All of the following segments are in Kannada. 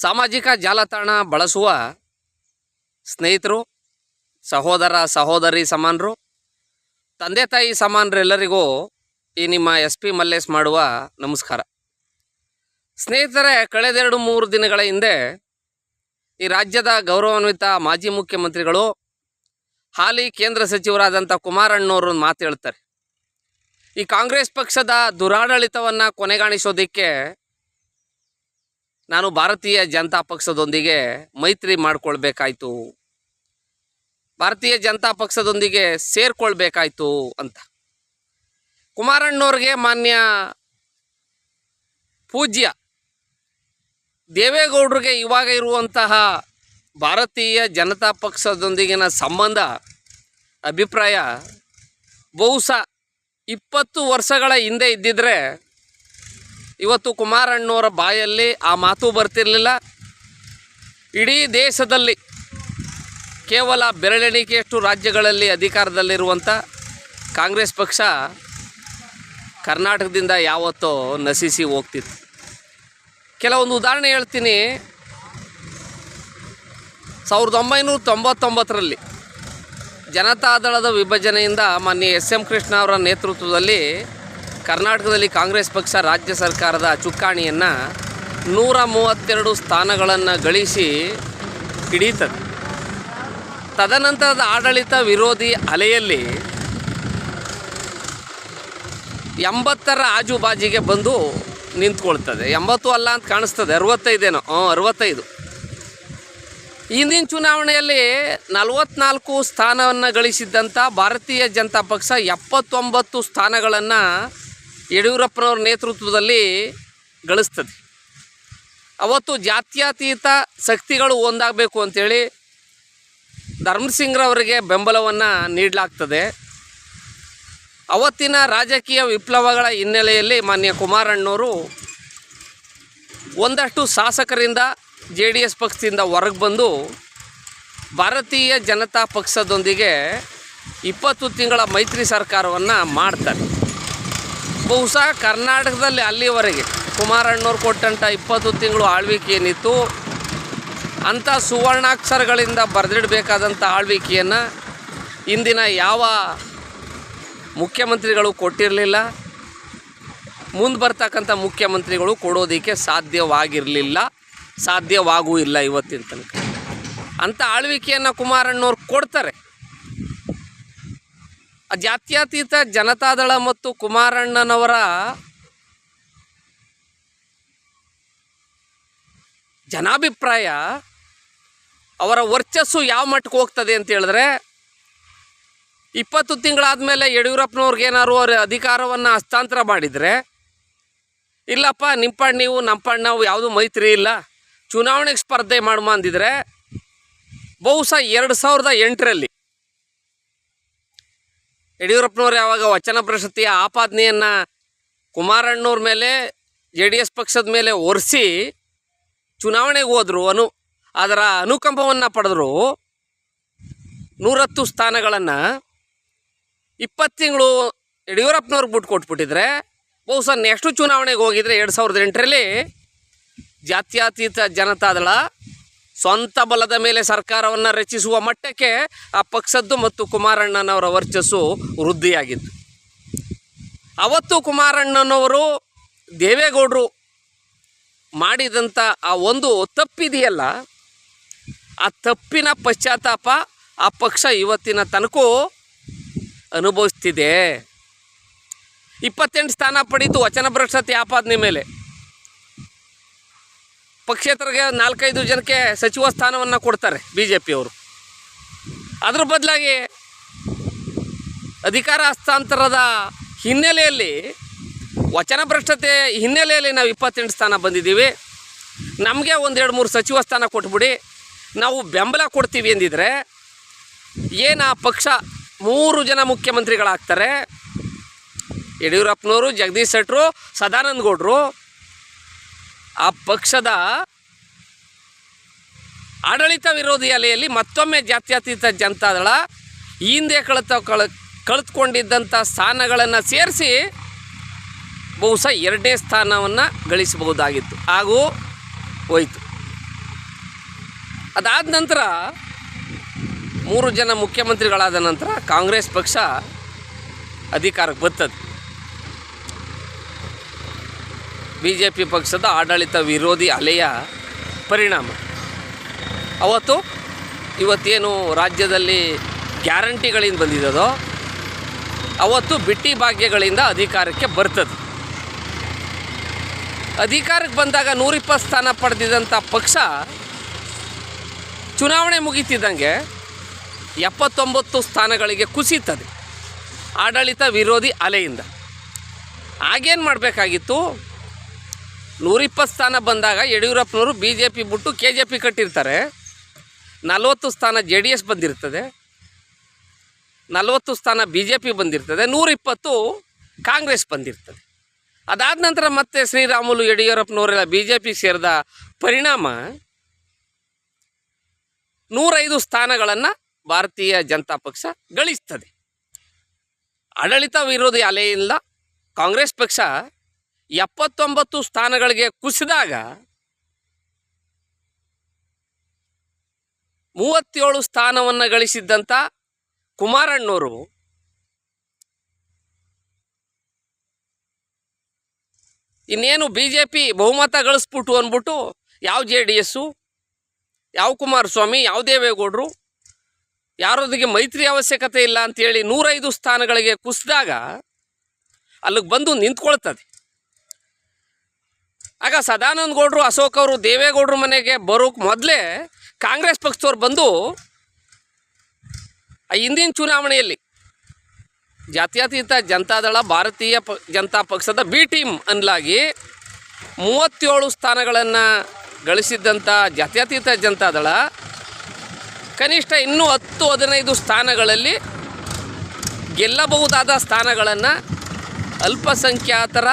ಸಾಮಾಜಿಕ ಜಾಲತಾಣ ಬಳಸುವ ಸ್ನೇಹಿತರು, ಸಹೋದರ ಸಹೋದರಿ ಸಮಾನರು, ತಂದೆ ತಾಯಿ ಸಮಾನರೆಲ್ಲರಿಗೂ ಈ ನಿಮ್ಮ SP ಮಲ್ಲೇಶ್ ಮಾಡುವ ನಮಸ್ಕಾರ. ಸ್ನೇಹಿತರೆ, ಕಳೆದ 2-3 ದಿನಗಳ ಹಿಂದೆ ಈ ರಾಜ್ಯದ ಗೌರವಾನ್ವಿತ ಮಾಜಿ ಮುಖ್ಯಮಂತ್ರಿಗಳು, ಹಾಲಿ ಕೇಂದ್ರ ಸಚಿವರಾದಂಥ ಕುಮಾರಣ್ಣವರು ಮಾತು ಹೇಳ್ತಾರೆ. ಈ ಕಾಂಗ್ರೆಸ್ ಪಕ್ಷದ ದುರಾಡಳಿತವನ್ನು ಕೊನೆಗಾಣಿಸೋದಕ್ಕೆ ನಾನು ಭಾರತೀಯ ಜನತಾ ಪಕ್ಷದೊಂದಿಗೆ ಮೈತ್ರಿ ಮಾಡಿಕೊಳ್ಬೇಕಾಯ್ತು, ಭಾರತೀಯ ಜನತಾ ಪಕ್ಷದೊಂದಿಗೆ ಸೇರ್ಕೊಳ್ಬೇಕಾಯ್ತು ಅಂತ. ಕುಮಾರಣ್ಣವ್ರಿಗೆ ಮಾನ್ಯ ಪೂಜ್ಯ ದೇವೇಗೌಡರಿಗೆ ಇವಾಗ ಇರುವಂತಹ ಭಾರತೀಯ ಜನತಾ ಪಕ್ಷದೊಂದಿಗಿನ ಸಂಬಂಧ, ಅಭಿಪ್ರಾಯ ಬಹುಶಃ 20 ವರ್ಷಗಳ ಹಿಂದೆ ಇದ್ದಿದ್ರೆ ಇವತ್ತು ಕುಮಾರಣ್ಣವರ ಬಾಯಲ್ಲಿ ಆ ಮಾತು ಬರ್ತಿರಲಿಲ್ಲ. ಇಡೀ ದೇಶದಲ್ಲಿ ಕೇವಲ ಬೆರಳೆಣಿಕೆಯಷ್ಟು ರಾಜ್ಯಗಳಲ್ಲಿ ಅಧಿಕಾರದಲ್ಲಿರುವಂಥ ಕಾಂಗ್ರೆಸ್ ಪಕ್ಷ ಕರ್ನಾಟಕದಿಂದ ಯಾವತ್ತೋ ನಶಿಸಿ ಹೋಗ್ತಿತ್ತು. ಕೆಲವೊಂದು ಉದಾಹರಣೆ ಹೇಳ್ತೀನಿ. 1999ರಲ್ಲಿ ಜನತಾದಳದ ವಿಭಜನೆಯಿಂದ ಮಾನ್ಯ SM ಕೃಷ್ಣ ಅವರ ನೇತೃತ್ವದಲ್ಲಿ ಕರ್ನಾಟಕದಲ್ಲಿ ಕಾಂಗ್ರೆಸ್ ಪಕ್ಷ ರಾಜ್ಯ ಸರ್ಕಾರದ ಚುಕ್ಕಾಣಿಯನ್ನು 132 ಸ್ಥಾನಗಳನ್ನು ಗಳಿಸಿ ಹಿಡಿಯುತ್ತದೆ. ತದನಂತರದ ಆಡಳಿತ ವಿರೋಧಿ ಅಲೆಯಲ್ಲಿ 80ರ ಆಜುಬಾಜಿಗೆ ಬಂದು ನಿಂತ್ಕೊಳ್ತದೆ. 80 ಅಲ್ಲ ಅಂತ ಕಾಣಿಸ್ತದೆ, 65 65. ಹಿಂದಿನ ಚುನಾವಣೆಯಲ್ಲಿ 44 ಸ್ಥಾನವನ್ನು ಗಳಿಸಿದ್ದಂಥ ಭಾರತೀಯ ಜನತಾ ಪಕ್ಷ 79 ಸ್ಥಾನಗಳನ್ನು ಯಡಿಯೂರಪ್ಪನವ್ರ ನೇತೃತ್ವದಲ್ಲಿ ಗಳಿಸ್ತದೆ. ಅವತ್ತು ಜಾತ್ಯತೀತ ಶಕ್ತಿಗಳು ಒಂದಾಗಬೇಕು ಅಂಥೇಳಿ ಧರ್ಮಸಿಂಗ್ರವರಿಗೆ ಬೆಂಬಲವನ್ನು ನೀಡಲಾಗ್ತದೆ. ಅವತ್ತಿನ ರಾಜಕೀಯ ವಿಪ್ಲವಗಳ ಹಿನ್ನೆಲೆಯಲ್ಲಿ ಮಾನ್ಯ ಕುಮಾರಣ್ಣವರು ಒಂದಷ್ಟು ಶಾಸಕರಿಂದ JDS ಪಕ್ಷದಿಂದ ಹೊರಗೆ ಬಂದು ಭಾರತೀಯ ಜನತಾ ಪಕ್ಷದೊಂದಿಗೆ 20 ತಿಂಗಳ ಮೈತ್ರಿ ಸರ್ಕಾರವನ್ನು ಮಾಡ್ತಾರೆ. ಬಹುಶಃ ಕರ್ನಾಟಕದಲ್ಲಿ ಅಲ್ಲಿವರೆಗೆ ಕುಮಾರಣ್ಣವ್ರು ಕೊಟ್ಟಂಥ 20 ತಿಂಗಳು ಆಳ್ವಿಕೆ ಏನಿತ್ತು, ಅಂಥ ಸುವರ್ಣಾಕ್ಷರಗಳಿಂದ ಬರೆದಿಡಬೇಕಾದಂಥ ಆಳ್ವಿಕೆಯನ್ನು ಇಂದಿನ ಯಾವ ಮುಖ್ಯಮಂತ್ರಿಗಳು ಕೊಟ್ಟಿರಲಿಲ್ಲ, ಮುಂದೆ ಬರ್ತಕ್ಕಂಥ ಮುಖ್ಯಮಂತ್ರಿಗಳು ಕೊಡೋದಕ್ಕೆ ಸಾಧ್ಯವಾಗಿರಲಿಲ್ಲ, ಸಾಧ್ಯವಾಗೂ ಇಲ್ಲ ಇವತ್ತಿನ ತನಕ. ಅಂಥ ಆಳ್ವಿಕೆಯನ್ನು ಕುಮಾರಣ್ಣವ್ರು ಕೊಡ್ತಾರೆ. ಜಾತ್ಯತೀತ ಜನತಾದಳ ಮತ್ತು ಕುಮಾರಣ್ಣನವರ ಜನಾಭಿಪ್ರಾಯ, ಅವರ ವರ್ಚಸ್ಸು ಯಾವ ಮಟ್ಟಕ್ಕೆ ಹೋಗ್ತದೆ ಅಂತ ಹೇಳಿದ್ರೆ, 20 ತಿಂಗಳಾದಮೇಲೆ ಯಡಿಯೂರಪ್ಪನವ್ರಿಗೆ ಏನಾದ್ರು ಅವ್ರ ಅಧಿಕಾರವನ್ನು ಹಸ್ತಾಂತರ ಮಾಡಿದರೆ, ಇಲ್ಲಪ್ಪ ನಿಂಪಾಡು ನೀವು ನಮ್ಮಪಾಡು ನಾವು ಯಾವುದೂ ಮೈತ್ರಿ ಇಲ್ಲ, ಚುನಾವಣೆಗೆ ಸ್ಪರ್ಧೆ ಮಾಡುವ ಅಂದಿದ್ರೆ, ಬಹುಶಃ 2008ರಲ್ಲಿ ಯಡಿಯೂರಪ್ಪನವ್ರು ಯಾವಾಗ ವಚನ ಪ್ರಶಸ್ತಿಯ ಆಪಾದನೆಯನ್ನು ಕುಮಾರಣ್ಣವ್ರ ಮೇಲೆ JDS ಪಕ್ಷದ ಮೇಲೆ ಒರೆಸಿ ಚುನಾವಣೆಗೆ ಹೋದರು, ಅದರ ಅನುಕಂಪವನ್ನು ಪಡೆದ್ರು. 110 ಸ್ಥಾನಗಳನ್ನು 20 ತಿಂಗಳು ಯಡಿಯೂರಪ್ಪನವ್ರಿಗೆ ಬಿಟ್ಟು ಕೊಟ್ಬಿಟ್ಟಿದ್ರೆ, ಬಹುಶಃ ನೆಕ್ಸ್ಟು ಚುನಾವಣೆಗೆ ಹೋಗಿದ್ರೆ 2008ರಲ್ಲಿ ಜಾತ್ಯತೀತ ಜನತಾದಳ ಸ್ವಂತ ಬಲದ ಮೇಲೆ ಸರ್ಕಾರವನ್ನು ರಚಿಸುವ ಮಟ್ಟಕ್ಕೆ ಆ ಪಕ್ಷದ್ದು ಮತ್ತು ಕುಮಾರಣ್ಣನವರ ವರ್ಚಸ್ಸು ವೃದ್ಧಿಯಾಗಿತ್ತು. ಅವತ್ತು ಕುಮಾರಣ್ಣನವರು ದೇವೇಗೌಡರು ಮಾಡಿದಂಥ ಆ ಒಂದು ತಪ್ಪಿದೆಯಲ್ಲ, ಆ ತಪ್ಪಿನ ಪಶ್ಚಾತ್ತಾಪ ಆ ಪಕ್ಷ ಇವತ್ತಿನ ತನಕೂ ಅನುಭವಿಸ್ತಿದೆ. 28 ಸ್ಥಾನ ಪಡೀತು ವಚನ ಭ್ರಷ್ಟತೆ ಆಪಾದನೆ ಮೇಲೆ. ಪಕ್ಷೇತರಿಗೆ 4-5 ಜನಕ್ಕೆ ಸಚಿವ ಸ್ಥಾನವನ್ನು ಕೊಡ್ತಾರೆ BJPಯವರು. ಅದ್ರ ಬದಲಾಗಿ ಅಧಿಕಾರ ಹಸ್ತಾಂತರದ ಹಿನ್ನೆಲೆಯಲ್ಲಿ, ವಚನ ಭ್ರಷ್ಟತೆ ಹಿನ್ನೆಲೆಯಲ್ಲಿ ನಾವು 28 ಸ್ಥಾನ ಬಂದಿದ್ದೀವಿ, ನಮಗೆ 1-2-3 ಸಚಿವ ಸ್ಥಾನ ಕೊಟ್ಬಿಡಿ, ನಾವು ಬೆಂಬಲ ಕೊಡ್ತೀವಿ ಎಂದಿದ್ರೆ ಏನು ಆ ಪಕ್ಷ 3 ಜನ ಮುಖ್ಯಮಂತ್ರಿಗಳಾಗ್ತಾರೆ. ಯಡಿಯೂರಪ್ಪನವರು, ಜಗದೀಶ್ ಶೆಟ್ಟರು, ಸದಾನಂದ ಗೌಡರು. ಆ ಪಕ್ಷದ ಆಡಳಿತ ವಿರೋಧಿ ಅಲೆಯಲ್ಲಿ ಮತ್ತೊಮ್ಮೆ ಜಾತ್ಯತೀತ ಜನತಾದಳ ಹಿಂದೆ ಕಳೆದುಕೊಂಡಿದ್ದಂಥ ಸ್ಥಾನಗಳನ್ನು ಸೇರಿಸಿ ಬಹುಶಃ 2ನೇ ಸ್ಥಾನವನ್ನು ಗಳಿಸಬಹುದಾಗಿತ್ತು, ಹಾಗೂ ಹೋಯಿತು. ಅದಾದ ನಂತರ 3 ಜನ ಮುಖ್ಯಮಂತ್ರಿಗಳಾದ ನಂತರ ಕಾಂಗ್ರೆಸ್ ಪಕ್ಷ ಅಧಿಕಾರಕ್ಕೆ ಬರ್ತದೆ. BJP ಪಕ್ಷದ ಆಡಳಿತ ವಿರೋಧಿ ಅಲೆಯ ಪರಿಣಾಮ ಇವತ್ತೇನು ರಾಜ್ಯದಲ್ಲಿ ಗ್ಯಾರಂಟಿಗಳಿಂದ ಬಂದಿದ್ದದೋ ಅವತ್ತು ಬಿಟ್ಟಿ ಭಾಗ್ಯಗಳಿಂದ ಅಧಿಕಾರಕ್ಕೆ ಬರ್ತದೆ. ಅಧಿಕಾರಕ್ಕೆ ಬಂದಾಗ 120 ಸ್ಥಾನ ಪಡೆದಿದ್ದಂಥ ಪಕ್ಷ ಚುನಾವಣೆ ಮುಗಿತಿದ್ದಂಗೆ 79 ಸ್ಥಾನಗಳಿಗೆ ಕುಸಿತದೆ ಆಡಳಿತ ವಿರೋಧಿ ಅಲೆಯಿಂದ. ಆಗೇನು ಮಾಡಬೇಕಾಗಿತ್ತು? 120 ಸ್ಥಾನ ಬಂದಾಗ ಯಡಿಯೂರಪ್ಪನವರು BJP ಬಿಟ್ಟು KJP ಕಟ್ಟಿರ್ತಾರೆ. 40 ಸ್ಥಾನ JDS ಬಂದಿರ್ತದೆ, 40 ಸ್ಥಾನ BJP ಬಂದಿರ್ತದೆ, 120 ಕಾಂಗ್ರೆಸ್ ಬಂದಿರ್ತದೆ. ಅದಾದ ನಂತರ ಮತ್ತೆ ಶ್ರೀರಾಮುಲು ಯಡಿಯೂರಪ್ಪನವರೆಲ್ಲ BJP ಸೇರಿದ ಪರಿಣಾಮ 105 ಸ್ಥಾನಗಳನ್ನು ಭಾರತೀಯ ಜನತಾ ಪಕ್ಷ ಗಳಿಸ್ತದೆ. ಆಡಳಿತ ವಿರೋಧಿ ಅಲೆಯಿಂದ ಕಾಂಗ್ರೆಸ್ ಪಕ್ಷ 79 ಸ್ಥಾನಗಳಿಗೆ ಕುಸಿದಾಗ 37 ಸ್ಥಾನವನ್ನು ಗಳಿಸಿದ್ದಂಥ ಕುಮಾರಣ್ಣವರು ಇನ್ನೇನು BJP ಬಹುಮತ ಗಳಿಸ್ಬಿಟ್ಟು ಅಂದ್ಬಿಟ್ಟು ಯಾವ JDS, ಯಾವ ಕುಮಾರಸ್ವಾಮಿ, ಯಾವ ದೇವೇಗೌಡರು ಯಾರೊಂದಿಗೆ ಮೈತ್ರಿ ಅವಶ್ಯಕತೆ ಇಲ್ಲ ಅಂಥೇಳಿ 105 ಸ್ಥಾನಗಳಿಗೆ ಕುಸಿದಾಗ ಅಲ್ಲಿಗೆ ಬಂದು ನಿಂತ್ಕೊಳ್ತದೆ. ಆಗ ಸದಾನಂದ ಗೌಡರು, ಅಶೋಕ್ ಅವರು ದೇವೇಗೌಡರ ಮನೆಗೆ ಬರೋಕ್ಕೆ ಮೊದಲೇ ಕಾಂಗ್ರೆಸ್ ಪಕ್ಷದವ್ರು ಬಂದು ಹಿಂದಿನ ಚುನಾವಣೆಯಲ್ಲಿ ಜಾತ್ಯತೀತ ಜನತಾದಳ ಭಾರತೀಯ ಜನತಾ ಪಕ್ಷದ B ಟೀಮ್ ಅನ್ನಲಾಗಿ 37 ಸ್ಥಾನಗಳನ್ನು ಗಳಿಸಿದ್ದಂಥ ಜಾತ್ಯತೀತ ಜನತಾದಳ ಕನಿಷ್ಠ ಇನ್ನೂ 10-15 ಸ್ಥಾನಗಳಲ್ಲಿ ಗೆಲ್ಲಬಹುದಾದ ಸ್ಥಾನಗಳನ್ನು ಅಲ್ಪಸಂಖ್ಯಾತರ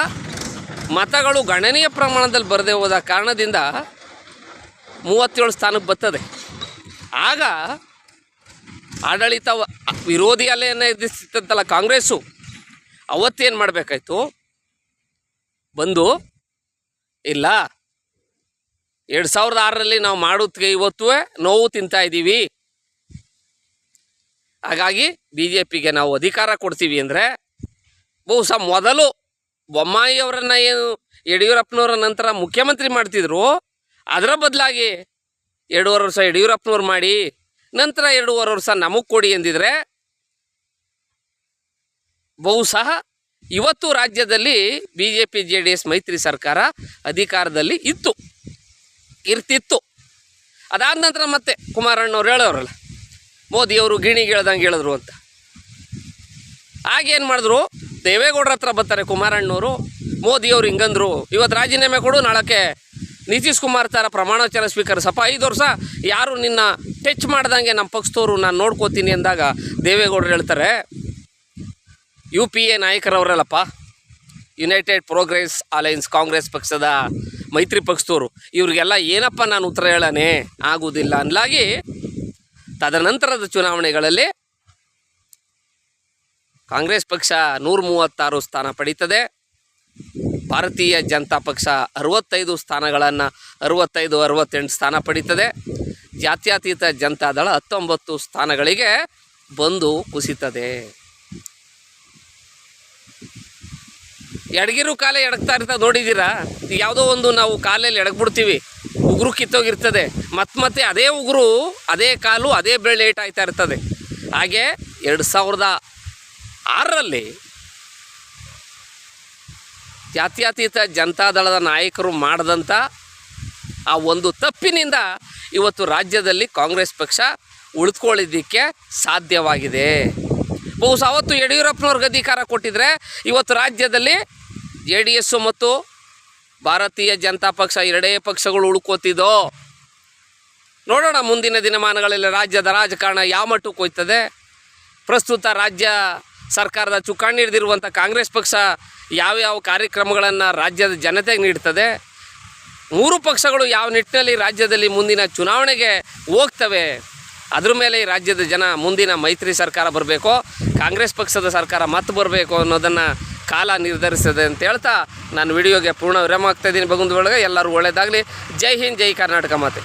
ಮತಗಳು ಗಣನೀಯ ಪ್ರಮಾಣದಲ್ಲಿ ಬರದೇ ಹೋದ ಕಾರಣದಿಂದ 37 ಸ್ಥಾನಕ್ಕೆ ಬರ್ತದೆ. ಆಗ ಆಡಳಿತ ವಿರೋಧಿ ಅಲೆಯನ್ನು ಎದುರಿಸಿತ್ತಂತಲ್ಲ ಕಾಂಗ್ರೆಸ್ಸು, ಅವತ್ತೇನು ಮಾಡಬೇಕಾಯ್ತು? ಬಂದು ಇಲ್ಲ 2006ರಲ್ಲಿ ನಾವು ಮಾಡೋದಕ್ಕೆ ಇವತ್ತು ನೋವು ತಿಂತಾಯಿದ್ದೀವಿ, ಹಾಗಾಗಿ BJPಗೆ ನಾವು ಅಧಿಕಾರ ಕೊಡ್ತೀವಿ ಅಂದರೆ ಬಹುಶಃ ಮೊದಲು ಬೊಮ್ಮಾಯಿ ಅವರನ್ನು ಏನು ಯಡಿಯೂರಪ್ಪನವರ ನಂತರ ಮುಖ್ಯಮಂತ್ರಿ ಮಾಡ್ತಿದ್ರು, ಅದರ ಬದಲಾಗಿ 2.5 ವರ್ಷ ಯಡಿಯೂರಪ್ಪನವ್ರು ಮಾಡಿ ನಂತರ 2.5 ವರ್ಷ ನಮಗೆ ಕೊಡಿ ಎಂದಿದ್ರೆ ಬಹುಶಃ ಇವತ್ತು ರಾಜ್ಯದಲ್ಲಿ BJP JDS ಮೈತ್ರಿ ಸರ್ಕಾರ ಅಧಿಕಾರದಲ್ಲಿ ಇರ್ತಿತ್ತು. ಅದಾದ ನಂತರ ಮತ್ತೆ ಕುಮಾರಣ್ಣವ್ರು ಹೇಳೋರಲ್ಲ, ಮೋದಿಯವರು ಗಿಣಿಗೆ ಹೇಳ್ದಂಗೆ ಹೇಳಿದ್ರು ಅಂತ. ಆಗೇನು ಮಾಡಿದ್ರು? ದೇವೇಗೌಡರ ಹತ್ರ ಬರ್ತಾರೆ ಕುಮಾರಣ್ಣವರು, ಮೋದಿಯವರು ಹಿಂಗಂದ್ರು, ಇವತ್ತು ರಾಜೀನಾಮೆ ಕೊಡು, ನಾಳಕ್ಕೆ ನಿತೀಶ್ ಕುಮಾರ್ ಥರ ಪ್ರಮಾಣವಚನ ಸ್ವೀಕರಿಸಪ್ಪ, 5 ವರ್ಷ ಯಾರು ನಿನ್ನ ಟಚ್ ಮಾಡ್ದಂಗೆ ನಮ್ಮ ಪಕ್ಷದವರು ನಾನು ನೋಡ್ಕೋತೀನಿ ಅಂದಾಗ ದೇವೇಗೌಡರು ಹೇಳ್ತಾರೆ, UPA ನಾಯಕರವರಲ್ಲಪ್ಪ, ಯುನೈಟೆಡ್ ಪ್ರೋಗ್ರೆಸ್ ಅಲೈನ್ಸ್ ಕಾಂಗ್ರೆಸ್ ಪಕ್ಷದ ಮೈತ್ರಿ ಪಕ್ಷದವರು, ಇವ್ರಿಗೆಲ್ಲ ಏನಪ್ಪ ನಾನು ಉತ್ತರ ಹೇಳನೆ ಆಗುವುದಿಲ್ಲ ಅನ್ನಲಾಗಿ ತದನಂತರದ ಚುನಾವಣೆಗಳಲ್ಲಿ ಕಾಂಗ್ರೆಸ್ ಪಕ್ಷ 136 ಸ್ಥಾನ ಪಡೀತದೆ. ಭಾರತೀಯ ಜನತಾ ಪಕ್ಷ 65 ಸ್ಥಾನಗಳನ್ನು 65-68 ಸ್ಥಾನ ಪಡೀತದೆ. ಜಾತ್ಯತೀತ ಜನತಾದಳ 19 ಸ್ಥಾನಗಳಿಗೆ ಬಂದು ಕುಸಿತದೆ. ಎಡಗಿರು ಕಾಲೇ ಎಡಗ್ತಾ ಇರ್ತದೆ, ನೋಡಿದ್ದೀರಾ? ಯಾವುದೋ ಒಂದು ನಾವು ಕಾಲಲ್ಲಿ ಎಡಗ್ಬಿಡ್ತೀವಿ, ಉಗುರು ಕಿತ್ತೋಗಿರ್ತದೆ, ಮತ್ತೆ ಅದೇ ಉಗುರು, ಅದೇ ಕಾಲು, ಅದೇ ಬೆರಳು ಏಟಾಗ್ತಾ ಇರ್ತದೆ. ಹಾಗೆ 2006ರಲ್ಲಿ ಜಾತ್ಯತೀತ ಜನತಾದಳದ ನಾಯಕರು ಮಾಡಿದಂಥ ಆ ಒಂದು ತಪ್ಪಿನಿಂದ ಇವತ್ತು ರಾಜ್ಯದಲ್ಲಿ ಕಾಂಗ್ರೆಸ್ ಪಕ್ಷ ಉಳಿದುಕೊಳ್ಳಿದ್ದಕ್ಕೆ ಸಾಧ್ಯವಾಗಿದೆ. ಬಹುಶಃ ಅವತ್ತು ಯಡಿಯೂರಪ್ಪನವ್ರಿಗೆ ಅಧಿಕಾರ ಕೊಟ್ಟಿದ್ರೆ ಇವತ್ತು ರಾಜ್ಯದಲ್ಲಿ JDS ಮತ್ತು ಭಾರತೀಯ ಜನತಾ ಪಕ್ಷ ಎರಡೇ ಪಕ್ಷಗಳು ಉಳ್ಕೋತಿದ್ದೋ. ನೋಡೋಣ ಮುಂದಿನ ದಿನಮಾನಗಳಲ್ಲಿ ರಾಜ್ಯದ ರಾಜಕಾರಣ ಯಾವ ಮಟ್ಟಕ್ಕೆ ಹೋಯ್ತದೆ. ಪ್ರಸ್ತುತ ರಾಜ್ಯ ಸರ್ಕಾರದ ಚುಕ್ಕಾಣಿ ಹಿಡಿದಿರುವಂಥ ಕಾಂಗ್ರೆಸ್ ಪಕ್ಷ ಯಾವ್ಯಾವ ಕಾರ್ಯಕ್ರಮಗಳನ್ನು ರಾಜ್ಯದ ಜನತೆಗೆ ನೀಡ್ತದೆ, 3 ಪಕ್ಷಗಳು ಯಾವ ನಿಟ್ಟಿನಲ್ಲಿ ರಾಜ್ಯದಲ್ಲಿ ಮುಂದಿನ ಚುನಾವಣೆಗೆ ಹೋಗ್ತವೆ, ಅದ್ರ ಮೇಲೆ ಈ ರಾಜ್ಯದ ಜನ ಮುಂದಿನ ಮೈತ್ರಿ ಸರ್ಕಾರ ಬರಬೇಕೋ ಕಾಂಗ್ರೆಸ್ ಪಕ್ಷದ ಸರ್ಕಾರ ಮತ್ತೆ ಬರಬೇಕು ಅನ್ನೋದನ್ನು ಕಾಲ ನಿರ್ಧರಿಸ್ತದೆ ಅಂತ ಹೇಳ್ತಾ ನಾನು ವಿಡಿಯೋಗೆ ಪೂರ್ಣ ವಿರಾಮ ಆಗ್ತಾಯಿದ್ದೀನಿ. ಭಗವಂತ ಒಳಗೆ ಎಲ್ಲರೂ ಒಳ್ಳೆಯದಾಗಲಿ. ಜೈ ಹಿಂದ್, ಜೈ ಕರ್ನಾಟಕ ಮಾತೆ.